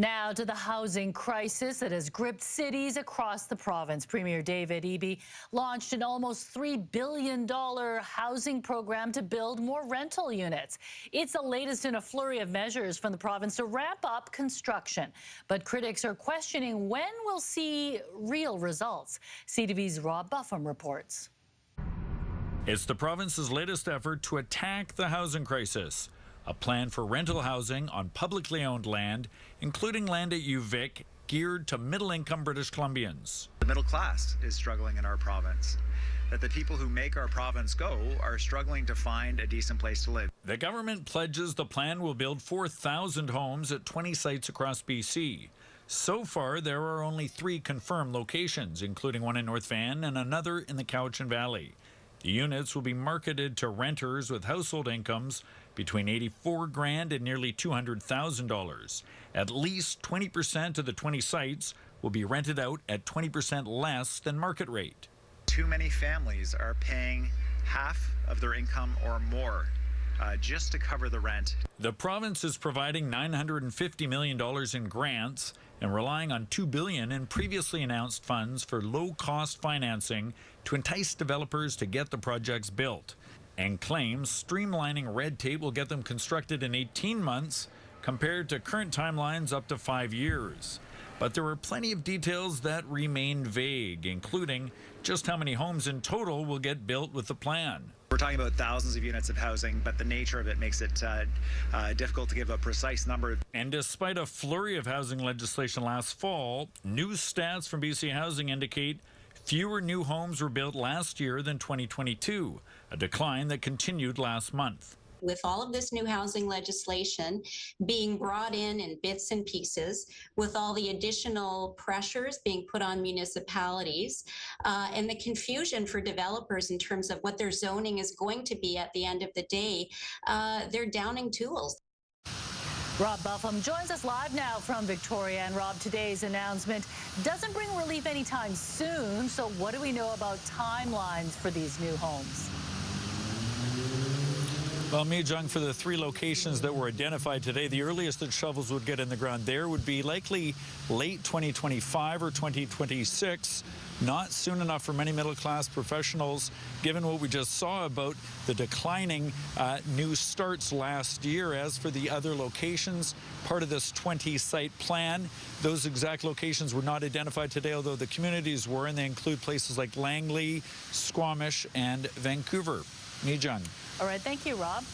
Now to the housing crisis that has gripped cities across the province. Premier David Eby launched an almost $3 billion housing program to build more rental units. It's the latest in a flurry of measures from the province to ramp up construction. But critics are questioning when we'll see real results. CTV's Rob Buffum reports. It's the province's latest effort to attack the housing crisis. A plan for rental housing on publicly owned land, including land at UVic, geared to middle-income British Columbians. The middle class is struggling in our province. That the people who make our province go are struggling to find a decent place to live. The government pledges the plan will build 4,000 homes at 20 sites across BC. So far, there are only 3 confirmed locations, including one in North Van and another in the Cowichan Valley. The units will be marketed to renters with household incomes between $84,000 and nearly $200,000. At least 20% of the 20 sites will be rented out at 20% less than market rate. Too many families are paying half of their income or more just to cover the rent. The province is providing $950 million in grants and relying on $2 billion in previously announced funds for low-cost financing to entice developers to get the projects built, and claims streamlining red tape will get them constructed in 18 months compared to current timelines up to 5 years. But there are plenty of details that remain vague, including just how many homes in total will get built with the plan. We're talking about thousands of units of housing, but the nature of it makes it difficult to give a precise number. And despite a flurry of housing legislation last fall, new stats from BC Housing indicate fewer new homes were built last year than 2022, a decline that continued last month. With all of this new housing legislation being brought in bits and pieces, with all the additional pressures being put on municipalities, and the confusion for developers in terms of what their zoning is going to be at the end of the day, they're downing tools. Rob Buffum joins us live now from Victoria. And Rob, today's announcement doesn't bring relief anytime soon. So what do we know about timelines for these new homes? Well, mi-jung, for the 3 locations that were identified today, the earliest that shovels would get in the ground there would be likely late 2025 or 2026. Not soon enough for many middle-class professionals, given what we just saw about the declining new starts last year. As for the other locations, part of this 20-site plan, those exact locations were not identified today, although the communities were, and they include places like Langley, Squamish, and Vancouver. Mi-jung. All right, thank you, Rob.